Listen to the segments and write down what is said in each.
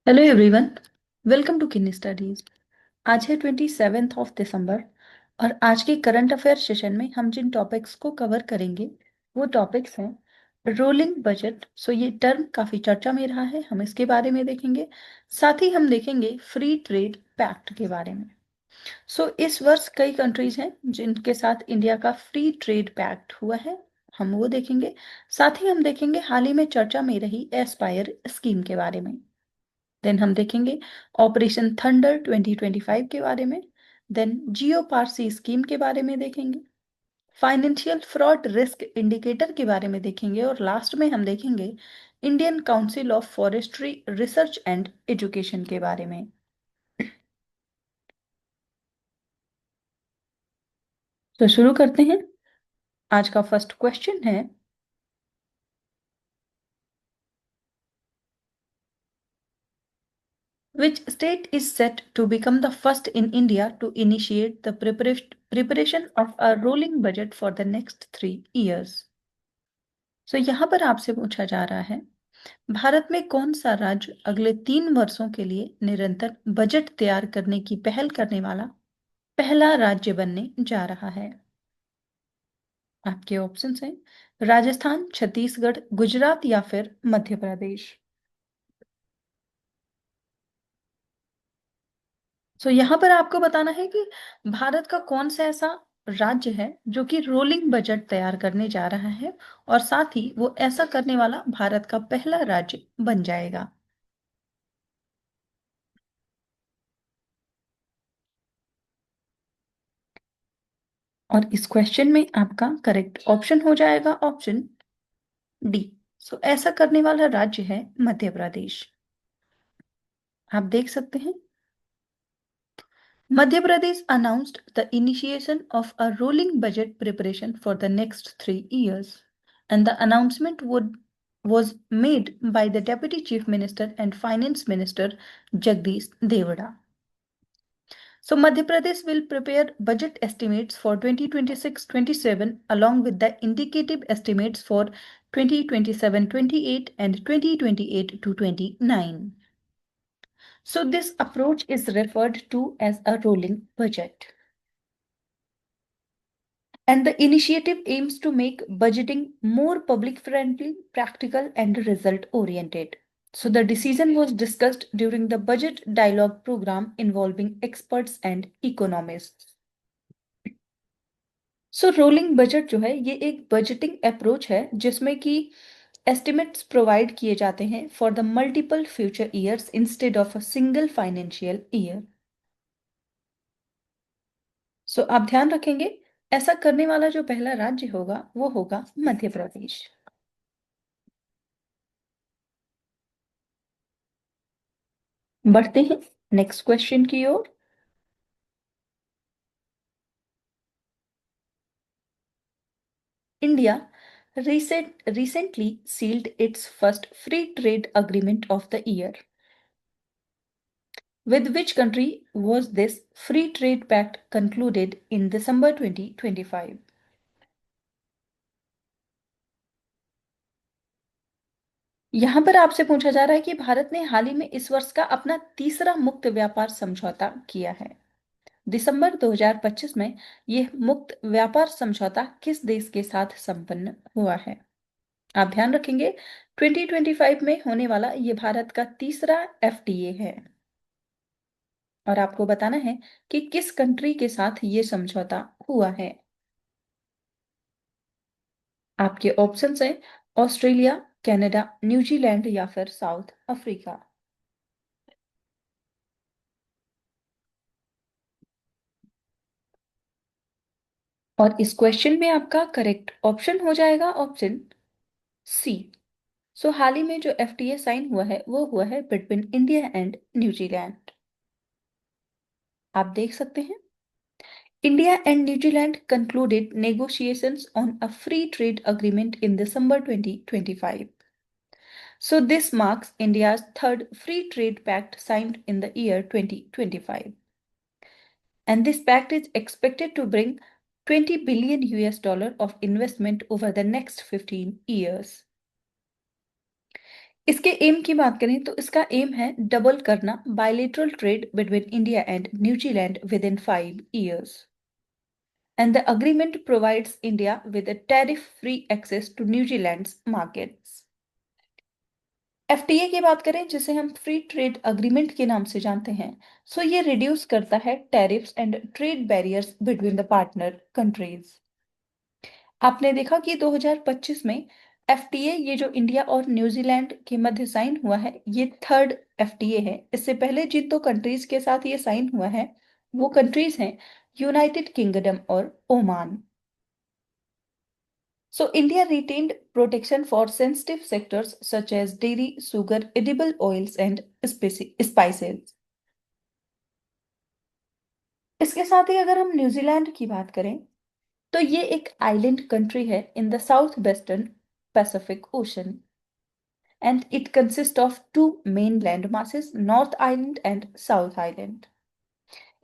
Hello everyone. Welcome to किनी studies. आज है 27 दिसंबर और आज के करंट अफेयर सेशन में हम जिन टॉपिक्स को कवर करेंगे वो टॉपिक्स हैं रोलिंग बजट। ये टर्म काफी चर्चा में रहा है, हम इसके बारे में देखेंगे। साथ ही हम देखेंगे फ्री ट्रेड पैक्ट के बारे में। इस वर्ष कई कंट्रीज हैं जिनके साथ इंडिया का फ्री ट्रेड पैक्ट हुआ है, हम वो देखेंगे। साथ ही हम देखेंगे हाल ही में चर्चा में रही एस्पायर स्कीम के बारे में। देन हम देखेंगे ऑपरेशन थंडर 2025 के बारे में। देन जियो पारसी स्कीम के बारे में देखेंगे। फाइनेंशियल फ्रॉड रिस्क इंडिकेटर के बारे में देखेंगे और लास्ट में हम देखेंगे Indian council of forestry research and education के बारे में। तो शुरू करते हैं। आज का फर्स्ट क्वेश्चन है, which state is set to become the first in India to initiate the preparation of a rolling budget for the next 3 years? यहाँ पर आपसे पूछा जा रहा है, भारत में कौन सा राज्य अगले 3 वर्षों के लिए निरंतर बजट तैयार करने की पहल करने वाला पहला राज्य बनने जा रहा है? आपके ऑप्शंस हैं राजस्थान, छत्तीसगढ़, गुजरात या फिर मध्य प्रदेश। यहाँ पर आपको बताना है कि भारत का कौन सा ऐसा राज्य है जो कि रोलिंग बजट तैयार करने जा रहा है और साथ ही वो ऐसा करने वाला भारत का पहला राज्य बन जाएगा। और इस क्वेश्चन में आपका करेक्ट ऑप्शन हो जाएगा ऑप्शन डी। ऐसा करने वाला राज्य है मध्य प्रदेश। आप देख सकते हैं, Madhya Pradesh announced the initiation of a rolling budget preparation for the next 3 years, and the announcement was made by the Deputy Chief Minister and Finance Minister Jagdish Devada. Madhya Pradesh will prepare budget estimates for 2026-27 along with the indicative estimates for 2027-28 and 2028 to 29. This approach is referred to as a rolling budget. And the initiative aims to make budgeting more public friendly, practical, and result oriented. The decision was discussed during the budget dialogue program involving experts and economists. Rolling budget जो है ये एक budgeting approach है जिसमें कि estimates provide किए जाते हैं for the multiple future years instead of a single financial year. आप ध्यान रखेंगे, ऐसा करने वाला जो पहला राज्य होगा वो होगा मध्य प्रदेश। बढ़ते हैं नेक्स्ट क्वेश्चन की ओर। India recently sealed its first free trade agreement of the year. With which country was this free trade pact concluded in December 2025? यहां पर आपसे पूछा जा रहा है कि भारत ने हाल ही में इस वर्ष का अपना तीसरा मुक्त व्यापार समझौता किया है। दिसंबर 2025 में यह मुक्त व्यापार समझौता किस देश के साथ संपन्न हुआ है? आप ध्यान रखेंगे, 2025 में होने वाला ये भारत का तीसरा एफटीए है और आपको बताना है कि किस कंट्री के साथ ये समझौता हुआ है। आपके ऑप्शंस हैं ऑस्ट्रेलिया, कनाडा, न्यूजीलैंड या फिर साउथ अफ्रीका। और इस क्वेश्चन में आपका करेक्ट ऑप्शन हो जाएगा ऑप्शन सी। हाल ही में जो एफटीए साइन हुआ है वो हुआ है बिटवीन इंडिया एंड न्यूजीलैंड। आप देख सकते हैं, India and New Zealand concluded negotiations on a free trade agreement in December 2025. This marks India's third free trade pact signed in the year 2025. And this pact is expected to bring 20 billion US dollar of investment over the next 15 years. इसके M की बात करें तो इसका M है double करना bilateral trade between India and New Zealand with in 5 years, and the agreement provides India with a tariff-free access to New Zealand's markets. FTA की बात करें जिसे हम फ्री ट्रेड अग्रीमेंट के नाम से जानते हैं, सो ये रिड्यूस करता है tariffs and trade barriers between the partner countries. आपने देखा कि 2025 में एफटीए ये जो इंडिया और न्यूजीलैंड के मध्य साइन हुआ है ये थर्ड एफटीए है। इससे पहले जिन दो कंट्रीज के साथ ये साइन हुआ है वो कंट्रीज हैं यूनाइटेड किंगडम और Oman. So India retained protection for sensitive sectors such as dairy, sugar, edible oils and spices. इसके साथ ही अगर हम न्यूजीलैंड की बात करें तो ये एक आइलैंड कंट्री है in the south western pacific ocean, and it consist of two main land masses, north island and south island.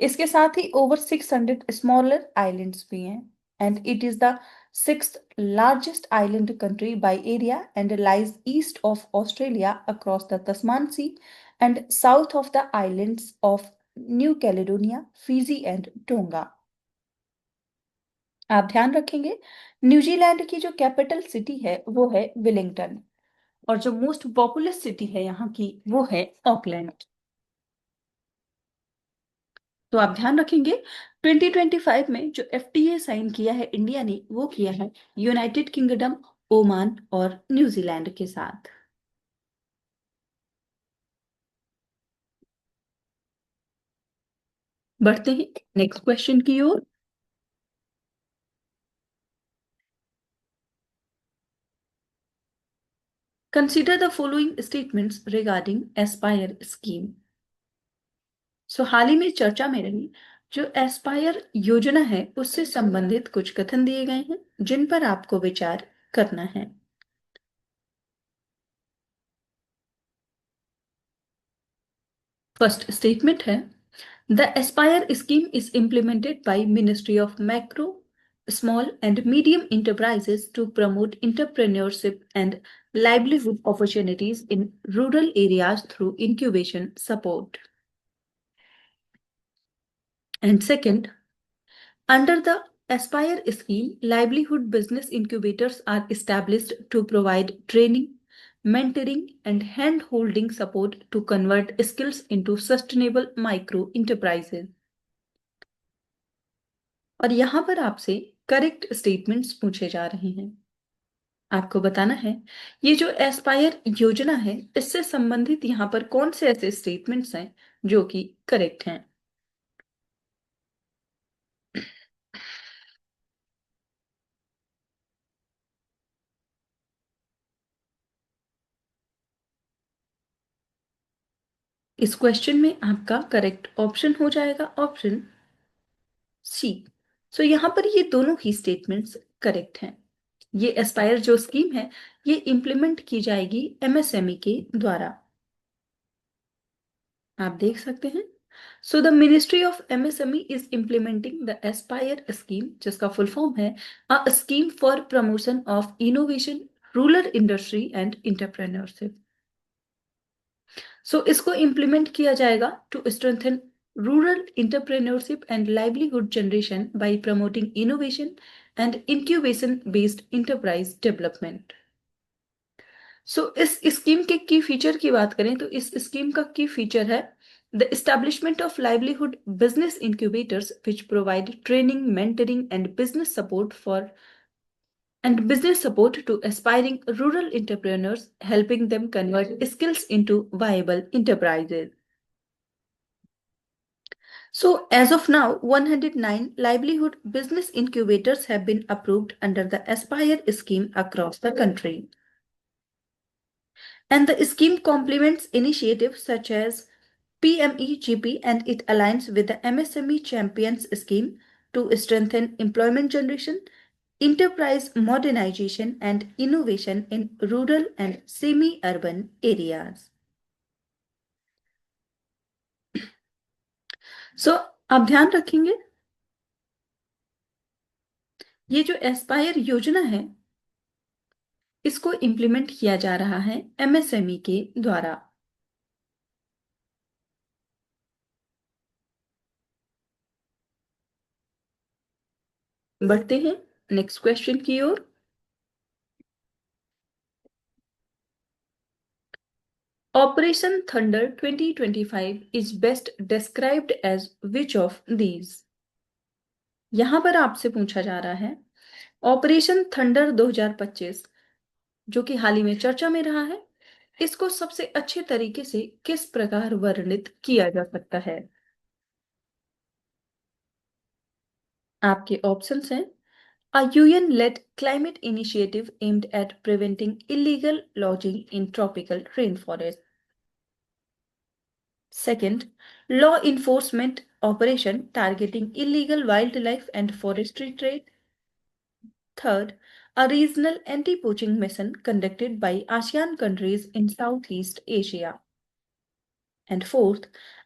इसके साथ ही ओवर 600 स्मॉलर आइलैंड्स भी हैं, and it is the sixth largest island country by area and lies east of Australia across the Tasman sea and south of the islands of New Caledonia, Fiji and Tonga. आप ध्यान रखेंगे New Zealand की जो capital city है वो है Willingdon, और जो मोस्ट पॉपुलस सिटी है यहाँ की वो है ऑकलैंड। तो आप ध्यान रखेंगे 2025 में जो एफटीए साइन किया है इंडिया ने वो किया है यूनाइटेड किंगडम, ओमान और न्यूजीलैंड के साथ। बढ़ते हैं नेक्स्ट क्वेश्चन की ओर। Consider the following statements regarding ASPIRE scheme. So हाल ही में चर्चा में रही जो एस्पायर योजना है उससे संबंधित कुछ कथन दिए गए हैं जिन पर आपको विचार करना है। फर्स्ट स्टेटमेंट है The Aspire scheme is implemented by Ministry of Macro, Small and Medium Enterprises to promote entrepreneurship and livelihood opportunities in rural areas through incubation support. And second, under the Aspire scheme, livelihood business incubators are established to provide training, mentoring, and hand holding support to convert skills into sustainable micro enterprises. और यहां पर आपसे correct statements पूछे जा रहे हैं। आपको बताना है ये जो एस्पायर योजना है इससे संबंधित यहाँ पर कौन से ऐसे स्टेटमेंट्स हैं जो कि करेक्ट हैं। इस क्वेश्चन में आपका करेक्ट ऑप्शन हो जाएगा ऑप्शन सी। सो यहाँ पर ये दोनों ही स्टेटमेंट्स करेक्ट हैं। ये एस्पायर जो स्कीम है ये इंप्लीमेंट की जाएगी एमएसएमई के द्वारा। आप देख सकते हैं so the ministry of MSME is implementing the ASPIRE scheme जिसका फुल फॉर्म है a scheme for promotion of innovation, rural industry and entrepreneurship. So इसको इम्प्लीमेंट किया जाएगा to strengthen rural entrepreneurship and livelihood generation by promoting innovation and incubation based enterprise development. So इस scheme के की feature की बात करें तो इस स्कीम का की फीचर है the establishment of livelihood business incubators which provide training, mentoring and business support to aspiring rural entrepreneurs, helping them convert skills into viable enterprises. So as of now 109 livelihood business incubators have been approved under the Aspire scheme across the country. And the scheme complements initiatives such as PMEGP, and it aligns with the MSME Champions scheme to strengthen employment generation, enterprise modernization, and innovation in rural and semi-urban areas. So, आप ध्यान रखेंगे ये जो Aspire योजना है इसको implement किया जा रहा है एमएसएमई के द्वारा। बढ़ते हैं नेक्स्ट क्वेश्चन की ओर। Operation thunder 2025 is best described as which of these. यहां पर आपसे पूछा जा रहा है ऑपरेशन थंडर 2025 जो कि हाल ही में चर्चा में रहा है, इसको सबसे अच्छे तरीके से किस प्रकार वर्णित किया जा सकता है। आपके ऑप्शंस हैं A UN-led climate initiative aimed at preventing illegal logging in tropical rainforest. Second, law enforcement operation targeting illegal wildlife and forestry trade. Third, a regional anti-poaching mission conducted by ASEAN countries in Southeast Asia. And fourth,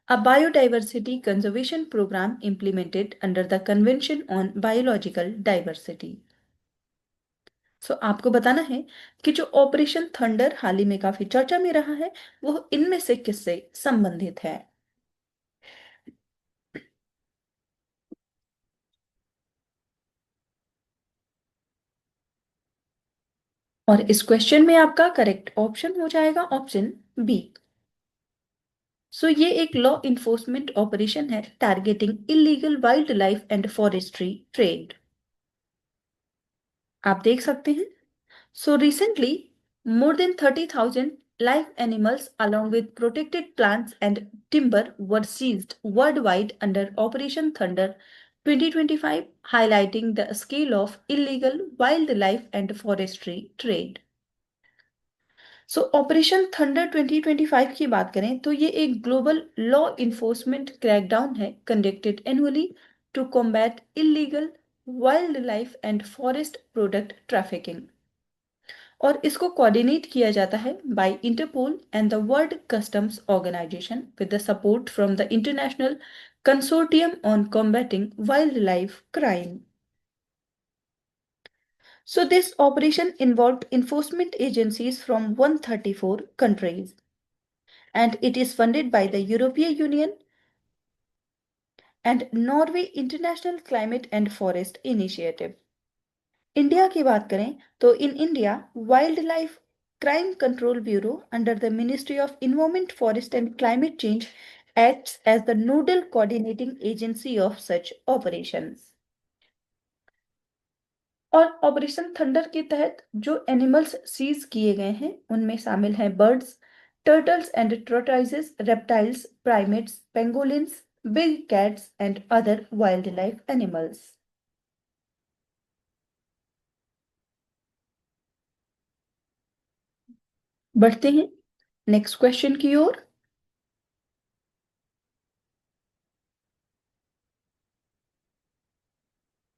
a biodiversity conservation program implemented under the Convention on Biological Diversity. आपको बताना है कि जो operation thunder हाल ही में काफी चर्चा में रहा है वो इनमें से किससे संबंधित है। और इस क्वेश्चन में आपका करेक्ट ऑप्शन हो जाएगा ऑप्शन बी। ये एक लॉ इन्फोर्समेंट ऑपरेशन है targeting illegal wildlife and forestry trade. आप देख सकते हैं recently more than 30,000 live animals along with protected plants and timber were seized worldwide under Operation Thunder 2025, highlighting the scale of illegal wildlife and forestry trade. Operation thunder 2025 की बात करें तो ये एक ग्लोबल लॉ इन्फोर्समेंट क्रैकडाउन है conducted annually to combat illegal wildlife and forest product trafficking. और इसको coordinate किया जाता है by Interpol and the World Customs Organization with the support from the International Consortium on Combating Wildlife Crime. This operation involved enforcement agencies from 134 countries and it is funded by the European Union and Norway International Climate and Forest Initiative. India की बात करें तो in India wild life crime control bureau under the ministry of environment forest and climate change acts as the nodal coordinating agency of such operations। और operation thunder के तहत जो animals seize किए गए हैं उनमें शामिल हैं birds, turtles and tortoises, reptiles, primates, pangolins, big cats and other wildlife animals. बढ़ते हैं नेक्स्ट क्वेश्चन की ओर।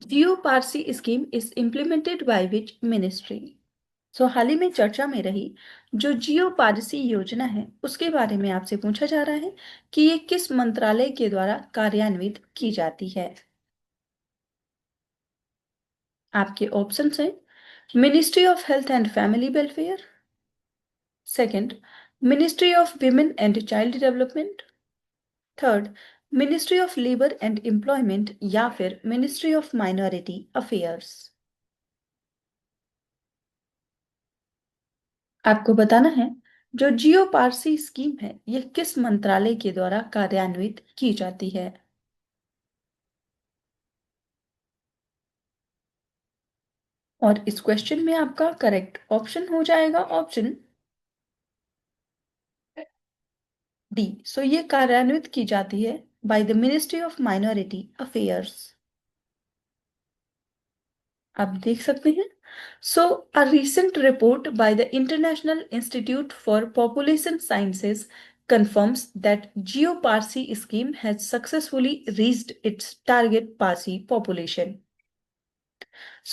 Jiyo Parsi scheme is implemented by which ministry. हाल ही में चर्चा में रही जो जियो पारसी योजना है उसके बारे में आपसे पूछा जा रहा है कि ये किस मंत्रालय के द्वारा कार्यान्वित की जाती है। आपके ऑप्शंस हैं ministry of health and family welfare, second ministry of women and child development, third ministry of labour and employment या फिर मिनिस्ट्री ऑफ माइनॉरिटी अफेयर्स। आपको बताना है जो जियो पारसी स्कीम है यह किस मंत्रालय के द्वारा कार्यान्वित की जाती है। और इस क्वेश्चन में आपका करेक्ट ऑप्शन हो जाएगा ऑप्शन डी। ये कार्यान्वित की जाती है bye the ministry of Minority affairs. आप देख सकते हैं अ recent report by the International Institute for Population Sciences confirms that GeoParsi scheme has successfully reached its target Parsi population।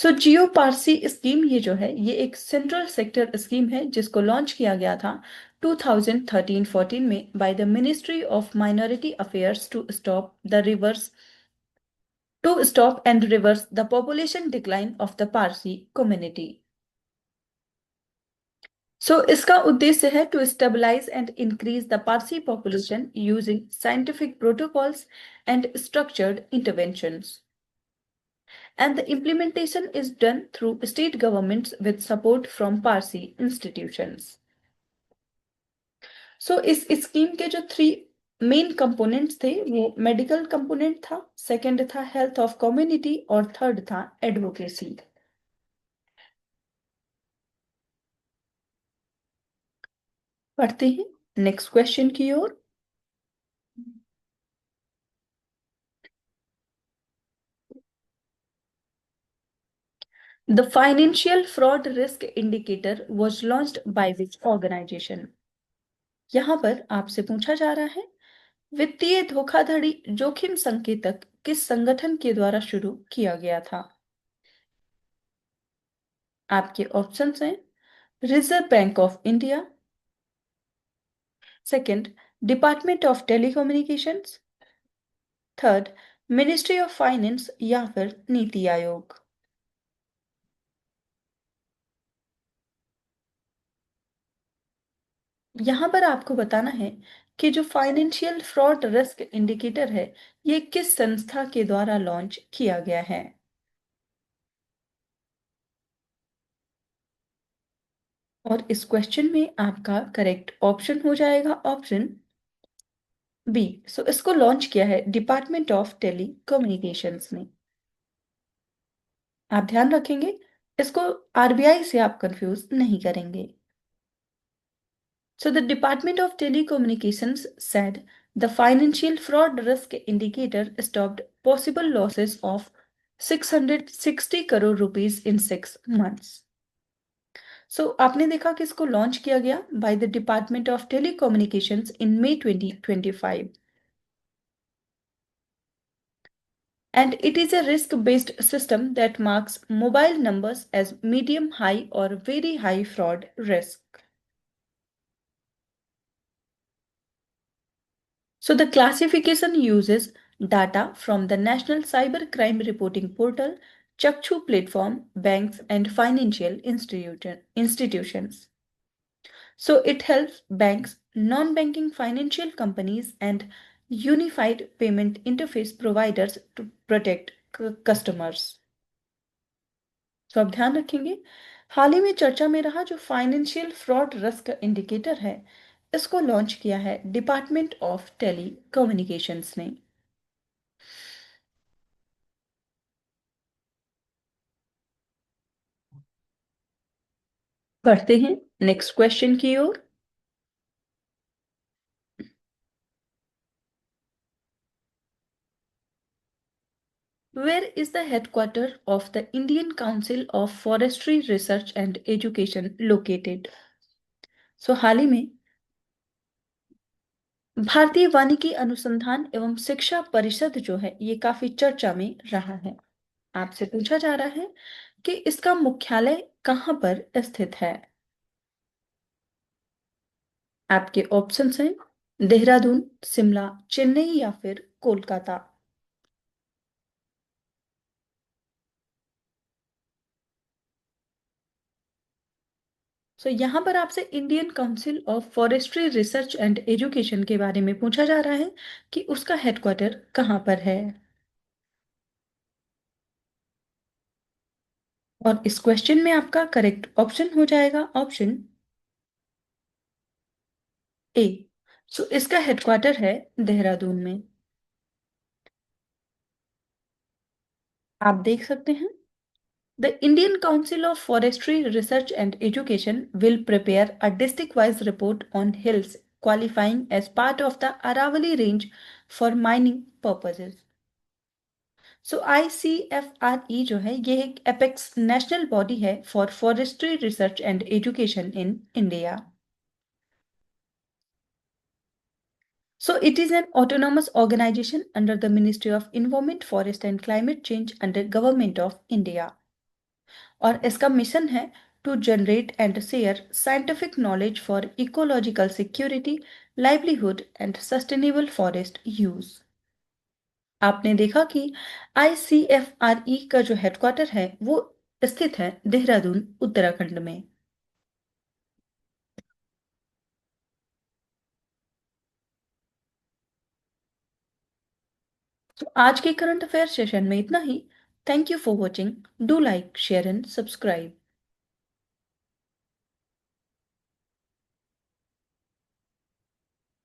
Jio Parsi scheme ये जो है ये एक सेंट्रल सेक्टर स्कीम है जिसको लॉन्च किया गया था 2013-14 में by the ministry of Minority Affairs to stop and reverse the population decline of the Parsi community. इसका उद्देश्य है to stabilise and increase the Parsi population using scientific protocols and structured interventions, and the implementation is done through state governments with support from Parsi institutions. इस scheme के जो three main components थे वो medical component था, second था health of community और third था advocacy. पढ़ते हैं नेक्स्ट क्वेश्चन की ओर। The financial fraud risk indicator was launched by which organization? यहाँ पर आपसे पूछा जा रहा है वित्तीय धोखाधड़ी जोखिम संकेतक किस संगठन के द्वारा शुरू किया गया था? आपके ऑप्शंस हैं reserve bank of India, second department of telecommunications, third ministry of finance या फिर नीति आयोग। यहां पर आपको बताना है कि जो फाइनेंशियल फ्रॉड रिस्क इंडिकेटर है ये किस संस्था के द्वारा लॉन्च किया गया है। और इस क्वेश्चन में आपका करेक्ट ऑप्शन हो जाएगा ऑप्शन बी। इसको लॉन्च किया है डिपार्टमेंट ऑफ टेली कम्युनिकेशंस ने। आप ध्यान रखेंगे इसको आरबीआई से आप कंफ्यूज नहीं करेंगे। The Department of Telecommunications said the financial fraud risk indicator stopped possible losses of 660 crore rupees in 6 months. आपने देखा कि इसको लॉन्च किया गया by the department of telecommunications in May 2025, and it is a risk-based system that marks mobile numbers as medium, high or very high fraud risk. The classification uses data from the National Cyber Crime Reporting Portal, Chakshu platform, banks, and financial institutions. It helps banks, non-banking financial companies, and unified payment interface providers to protect customers. अब ध्यान रखेंगे हाल ही में चर्चा में रहा जो financial fraud risk indicator है इसको लॉन्च किया है डिपार्टमेंट ऑफ टेली कम्युनिकेशंस ने। बढ़ते हैं नेक्स्ट क्वेश्चन की ओर। Where is the headquarter of the Indian Council of Forestry Research and Education located? हाल ही में भारतीय वानिकी अनुसंधान एवं शिक्षा परिषद जो है ये काफी चर्चा में रहा है। आपसे पूछा जा रहा है कि इसका मुख्यालय कहां पर स्थित है। आपके ऑप्शंस हैं देहरादून, शिमला, चेन्नई या फिर कोलकाता। यहाँ पर आपसे Indian council of forestry research and education के बारे में पूछा जा रहा है कि उसका हेडक्वार्टर कहाँ पर है। और इस क्वेश्चन में आपका करेक्ट ऑप्शन हो जाएगा ऑप्शन ए। इसका हेडक्वार्टर है देहरादून में। आप देख सकते हैं The Indian Council of Forestry Research and Education will prepare a district-wise report on hills qualifying as part of the Aravali range for mining purposes. ICFRE जो है ये एक एपेक्स नेशनल बॉडी है for forestry research and education in India. It is an autonomous organization under the Ministry of Environment, Forest and Climate Change under Government of India. और इसका mission है to generate and share scientific knowledge for ecological security, livelihood and sustainable forest use. आपने देखा कि ICFRE का जो headquarter है वो स्थित है देहरादून उत्तराखंड में। तो आज के करंट अफेयर सेशन में इतना ही। Thank you for watching. Do like, share and subscribe.